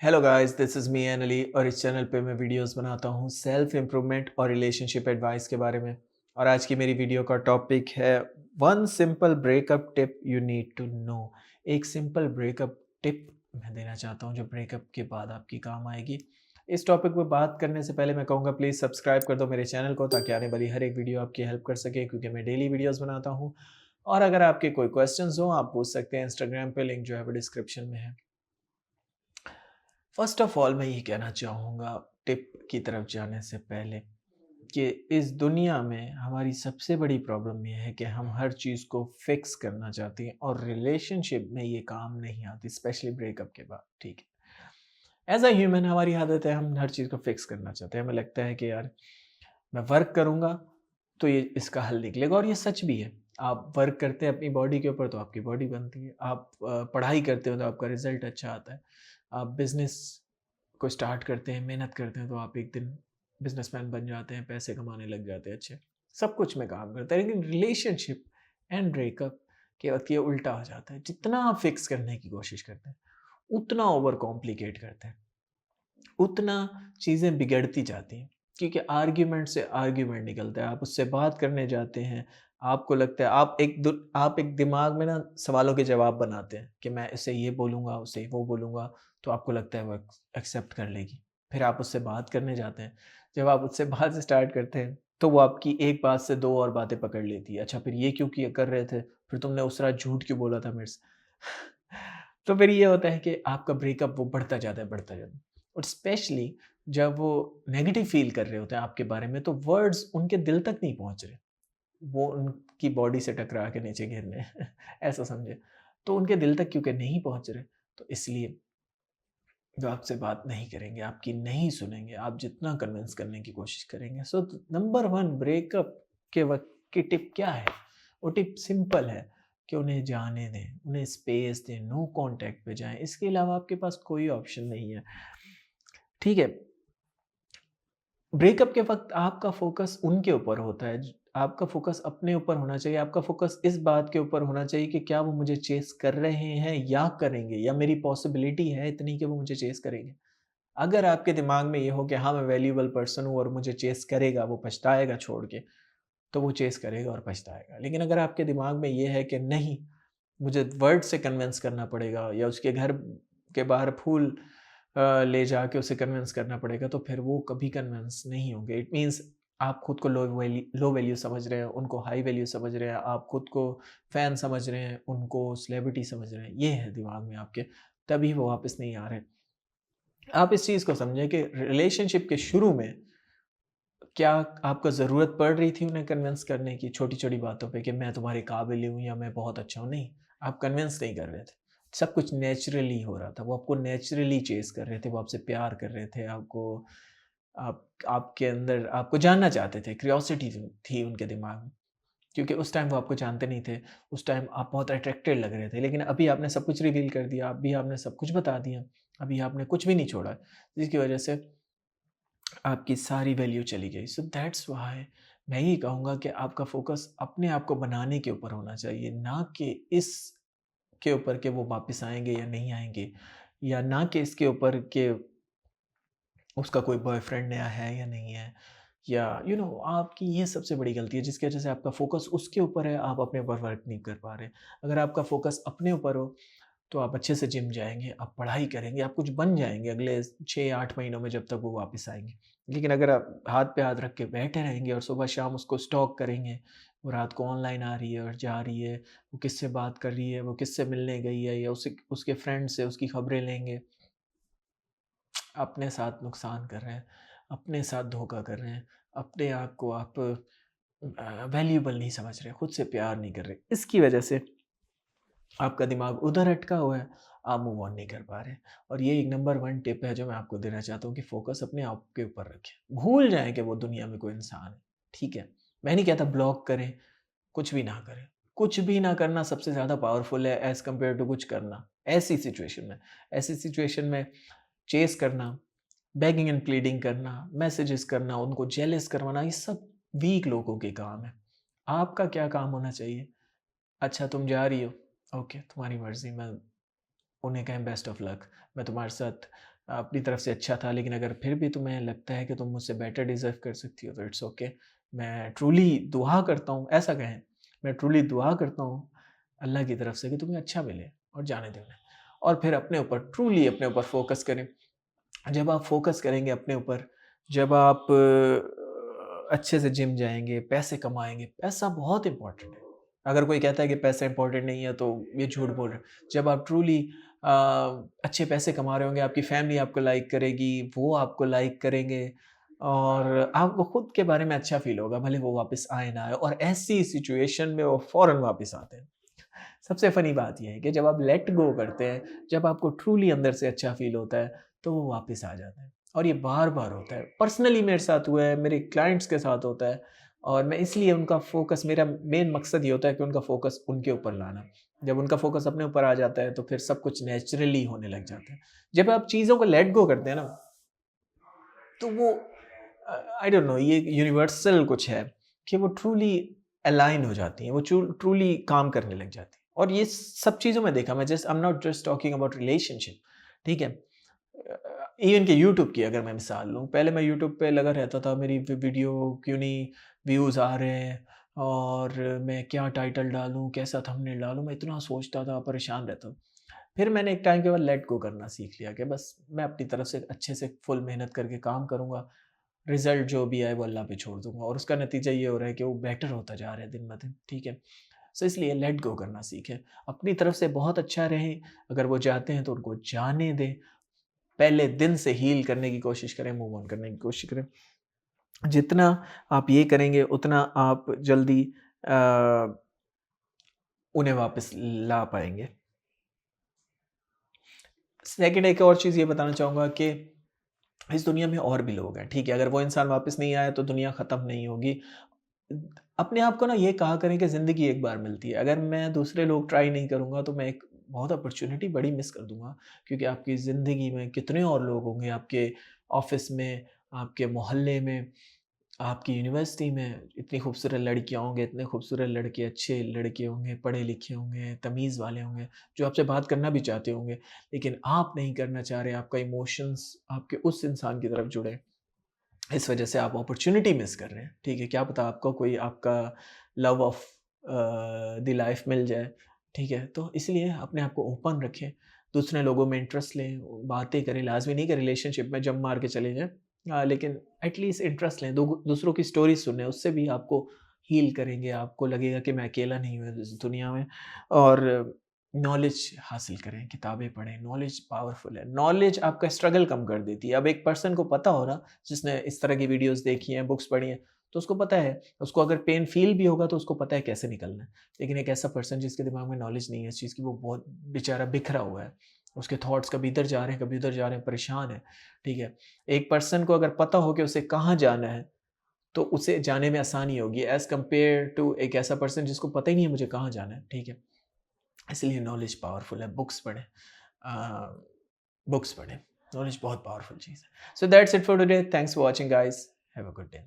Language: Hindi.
Hello guys, this is me Ali और इस चैनल पे मैं वीडियोस बनाता हूँ सेल्फ इम्प्रूवमेंट और रिलेशनशिप एडवाइस के बारे में। और आज की मेरी वीडियो का टॉपिक है one simple breakup tip you need to know. एक सिंपल ब्रेकअप टिप मैं देना चाहता हूँ जो ब्रेकअप के बाद आपकी काम आएगी। इस टॉपिक पर बात करने से पहले मैं कहूँगा प्लीज़ सब्सक्राइब कर दो मेरे चैनल को ताकि आने वाली हर एक वीडियो आपकी हेल्प कर सके, क्योंकि मैं डेली वीडियोज़ बनाता हूँ। और अगर आपके कोई क्वेश्चंस हो आप पूछ सकते हैं इंस्टाग्राम पे, लिंक जो है वो डिस्क्रिप्शन में है। फर्स्ट ऑफ ऑल मैं ये कहना चाहूँगा टिप की तरफ जाने से पहले कि इस दुनिया में हमारी सबसे बड़ी प्रॉब्लम ये है कि हम हर चीज़ को फिक्स करना चाहते हैं और रिलेशनशिप में ये काम नहीं आती, स्पेशली ब्रेकअप के बाद। ठीक है, एज अ ह्यूमन हमारी आदत है, हम हर चीज़ को फिक्स करना चाहते हैं। हमें लगता है कि यार मैं वर्क करूँगा तो ये इसका हल निकलेगा, और ये सच भी है। आप वर्क करते हैं अपनी बॉडी के ऊपर तो आपकी बॉडी बनती है। आप पढ़ाई करते हो तो आपका रिजल्ट अच्छा आता है। आप बिजनेस को स्टार्ट करते हैं, मेहनत करते हैं तो आप एक दिन बिजनेसमैन बन जाते हैं, पैसे कमाने लग जाते हैं अच्छे। सब कुछ में काम करता है, लेकिन रिलेशनशिप एंड ब्रेकअप के वक़्त ये उल्टा हो जाता है। जितना आप फिक्स करने की कोशिश करते हैं, उतना ओवर कॉम्प्लिकेट करते हैं, उतना चीज़ें बिगड़ती जाती हैं। क्योंकि आर्ग्यूमेंट से आर्ग्यूमेंट निकलता है। आप उससे बात करने जाते हैं, आपको लगता है आप एक दिमाग में ना सवालों के जवाब बनाते हैं कि मैं इसे ये बोलूँगा, उसे वो बोलूँगा, तो आपको लगता है वो एक्सेप्ट कर लेगी। फिर आप उससे बात करने जाते हैं। जब आप उससे बात स्टार्ट करते हैं, तो वो आपकी एक बात से 2 और बातें पकड़ लेती है। अच्छा, फिर ये क्यों किया कर रहे थे? फिर तुमने उस रात झूठ क्यों बोला था मेरे से? तो फिर ये होता है कि आपका ब्रेकअप वो बढ़ता जाता है, बढ़ता जाता है। और स्पेशली जब वो नेगेटिव फ़ील कर रहे होते हैं आपके बारे में, तो वर्ड्स उनके दिल तक नहीं पहुँच रहे। वो उनकी बॉडी से टकरा के नीचे गिर रहे हैं, ऐसा समझिए। तो उनके दिल तक क्योंकि नहीं पहुँच रहे, तो इसलिए वो आपसे बात नहीं करेंगे, आपकी नहीं सुनेंगे, आप जितना कन्विंस करने की कोशिश करेंगे। सो नंबर 1 ब्रेकअप के वक़्त की टिप क्या है? वो टिप सिंपल है कि उन्हें जाने दें, उन्हें स्पेस दें, नो कॉन्टैक्ट पे जाएँ। इसके अलावा आपके पास कोई ऑप्शन नहीं है। ठीक है? ब्रेकअप के वक़्त आपका फ़ोकस उनके ऊपर होता है। ज आपका फ़ोकस अपने ऊपर होना चाहिए। आपका फ़ोकस इस बात के ऊपर होना चाहिए कि क्या वो मुझे चेज़ कर रहे हैं या करेंगे, या मेरी पॉसिबिलिटी है इतनी कि वो मुझे चेज़ करेंगे। अगर आपके दिमाग में ये हो कि हाँ, मैं वैल्यूएबल पर्सन हूँ और मुझे चेज़ करेगा, वो पछताएगा छोड़ के, तो वो चेज़ करेगा और पछताएगा। लेकिन अगर आपके दिमाग में ये है कि नहीं, मुझे वर्ड से कन्विंस करना पड़ेगा या उसके घर के बाहर फूल ले जाके उसे कन्विंस करना पड़ेगा, तो फिर वो कभी कन्विंस नहीं होंगे। इट मीन्स आप खुद को लो वैल्यू समझ रहे हैं, उनको हाई वैल्यू समझ रहे हैं, आप खुद को फ़ैन समझ रहे हैं, उनको सेलिब्रिटी समझ रहे हैं। ये है दिमाग में आपके, तभी वो वापस नहीं आ रहे। आप इस चीज़ को समझें कि रिलेशनशिप के शुरू में क्या आपको ज़रूरत पड़ रही थी उन्हें कन्विंस करने की छोटी-छोटी बातों पे कि मैं तुम्हारे काबिल हूँ या मैं बहुत अच्छा हूँ? नहीं, आप कन्विंस नहीं कर रहे थे। सब कुछ नेचुरली हो रहा था। वो आपको नेचुरली चेज़ कर रहे थे, वो आपसे प्यार कर रहे थे, आपके अंदर आपको जानना चाहते थे, क्यूरियोसिटी थी उनके दिमाग में। क्योंकि उस टाइम वो आपको जानते नहीं थे, उस टाइम आप बहुत अट्रैक्टेड लग रहे थे, लेकिन अभी आपने सब कुछ रिवील कर दिया, अभी आपने सब कुछ बता दिया, अभी आपने कुछ भी नहीं छोड़ा, जिसकी वजह से आपकी सारी वैल्यू चली गई। सो दैट्स व्हाई मैं ये कहूँगा कि आपका फ़ोकस अपने आप को बनाने के ऊपर होना चाहिए, ना कि इस के ऊपर कि वो वापस आएँगे या नहीं आएँगे, या ना कि इसके ऊपर कि उसका कोई बॉयफ्रेंड नया है या नहीं है, या आपकी ये सबसे बड़ी गलती है जिसकी वजह से आपका फ़ोकस उसके ऊपर है, आप अपने ऊपर वर्क नहीं कर पा रहे। अगर आपका फ़ोकस अपने ऊपर हो, तो आप अच्छे से जिम जाएँगे, आप पढ़ाई करेंगे, आप कुछ बन जाएँगे अगले 6-8 महीनों में जब तक वो वापस आएँगे। लेकिन अगर आप हाथ पे हाथ रख के बैठे रहेंगे और सुबह-शाम उसको स्टॉक करेंगे, वो रात को ऑनलाइन आ रही है और जा रही है, वो किससे बात कर रही है, वो किससे मिलने गई है, या उसे उसके फ्रेंड से उसकी खबरें लेंगे, अपने साथ नुकसान कर रहे हैं, अपने साथ धोखा कर रहे हैं, अपने आप को आप वैल्यूएबल नहीं समझ रहे, खुद से प्यार नहीं कर रहे। इसकी वजह से आपका दिमाग उधर अटका हुआ है, आप मूव ऑन नहीं कर पा रहे। और ये एक नंबर 1 टिप है जो मैं आपको देना चाहता हूँ कि फ़ोकस अपने आप के ऊपर रखें। भूल जाएँ कि वो दुनिया में कोई इंसान है, ठीक है? मैं नहीं कहता ब्लॉक करें, कुछ भी ना करें। कुछ भी ना करना सबसे ज़्यादा पावरफुल है एज़ कम्पेयर टू कुछ करना, ऐसी सिचुएशन में। ऐसी सिचुएशन में चेज़ करना, बेगिंग एंड प्लीडिंग करना, मैसेजेस करना, उनको जेलस करवाना, ये सब वीक लोगों के काम है। आपका क्या काम होना चाहिए? अच्छा, तुम जा रही हो, ओके, तुम्हारी मर्ज़ी, मैं उन्हें कहें बेस्ट ऑफ लक, मैं तुम्हारे साथ अपनी तरफ से अच्छा था, लेकिन अगर फिर भी तुम्हें लगता है कि तुम मुझसे बेटर डिज़र्व कर सकती हो तो इट्स ओके। मैं ट्रूली दुआ करता हूँ, ऐसा कहें, मैं ट्रूली दुआ करता हूँ अल्लाह की तरफ से कि तुम्हें अच्छा मिले और जाने दें उन्हें। और फिर अपने ऊपर, ट्रूली अपने ऊपर फ़ोकस करें। जब आप फ़ोकस करेंगे अपने ऊपर, जब आप अच्छे से जिम जाएँगे, पैसे कमाएँगे, पैसा बहुत इम्पोर्टेंट है। अगर कोई कहता है कि पैसा इम्पोर्टेंट नहीं है तो ये झूठ बोल रहा है। जब आप ट्रूली अ, अच्छे पैसे कमा रहे होंगे, आपकी फैमिली आपको लाइक करेगी, वो आपको लाइक करेंगे और आपको खुद के बारे में अच्छा फ़ील होगा, भले वो वापस आए ना आए, और ऐसी सिचुएशन में वो फ़ौरन वापस आते हैं। सबसे फ़नी बात ये है कि जब आप लेट गो करते हैं, जब आपको ट्रूली अंदर से अच्छा फ़ील होता है, तो वो वापस आ जाते हैं और ये बार-बार होता है। पर्सनली मेरे साथ हुआ है, मेरे क्लाइंट्स के साथ होता है और मैं इसलिए उनका फ़ोकस, मेरा मेन मकसद ये होता है कि उनका फ़ोकस उनके ऊपर लाना। जब उनका फ़ोकस अपने ऊपर आ जाता है, तो फिर सब कुछ नेचुरली होने लग जाता है। जब आप चीज़ों को लेट गो करते हैं ना, तो वो आई डोंट नो, ये यूनिवर्सल कुछ है कि वो ट्रूली अलाइन हो जाती हैं, वो ट्रूली काम करने लग जाती हैं। और ये सब चीज़ों में देखा, मैं just I am not just talking about relationship, ठीक है? इवन कि यूट्यूब की अगर मैं मिसाल लूँ, पहले मैं यूट्यूब पे लगा रहता था, मेरी वीडियो क्यों नहीं व्यूज़ आ रहे हैं और मैं क्या टाइटल डालूँ, कैसा थंबनेल डालूँ, मैं इतना सोचता था, परेशान रहता था। फिर मैंने एक टाइम के बाद लेट गो करना सीख लिया कि बस मैं अपनी तरफ से अच्छे से फुल मेहनत करके काम करूँगा, रिज़ल्ट जो भी आए वो अल्लाह पे छोड़ दूँगा और उसका नतीजा ये हो रहा है कि वो बेटर होता जा रहा है दिन-ब-दिन, ठीक है? सो इसलिए लेट गो करना सीखें। अपनी तरफ से बहुत अच्छा रहें, अगर वो जाते हैं तो उनको जाने दें। पहले दिन से हील करने की कोशिश करें, मूव ऑन करने की कोशिश करें। जितना आप ये करेंगे उतना आप जल्दी अ, उन्हें वापस ला पाएँगे। सेकंड एक और चीज़ ये बताना चाहूँगा कि इस दुनिया में और भी लोग हैं, ठीक है? अगर वो इंसान वापस नहीं आया तो दुनिया ख़त्म नहीं होगी। अपने आप को ना ये कहा करें कि ज़िंदगी एक बार मिलती है। अगर मैं दूसरे लोग ट्राई नहीं करूँगा तो मैं एक बहुत अपॉर्च्युनिटी बड़ी मिस कर दूँगा, क्योंकि आपकी ज़िंदगी में कितने और लोग होंगे, आपके ऑफ़िस में, आपके मोहल्ले में, आपकी यूनिवर्सिटी में इतनी खूबसूरत लड़कियाँ होंगे, इतने खूबसूरत लड़के, अच्छे लड़के होंगे, पढ़े-लिखे होंगे, तमीज़ वाले होंगे, जो आपसे बात करना भी चाहते होंगे, लेकिन आप नहीं करना चाह रहे, आपका इमोशंस आपके उस इंसान की तरफ जुड़े। इस वजह से आप अपॉर्च्युनिटी मिस कर रहे हैं, ठीक है? क्या पता आपको कोई आपका लव ऑफ द लाइफ मिल जाए, ठीक है? तो इसलिए अपने आप को ओपन रखें, दूसरे लोगों में इंटरेस्ट लें, बातें करें, लाज़मी नहीं कि रिलेशनशिप में जंप मार के चले जाएँ। लेकिन एटलीस्ट इंटरेस्ट लें, दूसरों की स्टोरी सुनें, उससे भी आपको हील करेंगे, आपको लगेगा कि मैं अकेला नहीं हूँ इस दुनिया में। और नॉलेज हासिल करें, किताबें पढ़ें, नॉलेज पावरफुल है। नॉलेज आपका स्ट्रगल कम कर देती है। अब एक पर्सन को पता हो ना, जिसने इस तरह की वीडियोज़ देखी हैं, बुक्स पढ़ी हैं, तो उसको पता है, उसको अगर पेन फ़ील भी होगा तो उसको पता है कैसे निकलना है। लेकिन एक ऐसा पर्सन जिसके दिमाग में नॉलेज नहीं है इस चीज़ की, वो बहुत बेचारा बिखरा हुआ है। उसके थॉट्स कभी इधर जा रहे हैं, कभी उधर जा रहे हैं, परेशान है, ठीक है? एक पर्सन को अगर पता हो कि उसे कहाँ जाना है, तो उसे जाने में आसानी होगी एज़ कम्पेयर टू एक ऐसा पर्सन जिसको पता ही नहीं है मुझे कहाँ जाना है, ठीक है? इसलिए नॉलेज पावरफुल है, बुक्स पढ़ें, अ, बुक्स पढ़ें, नॉलेज बहुत पावरफुल चीज़ है। So that's it for today, thanks for watching guys, have a good day.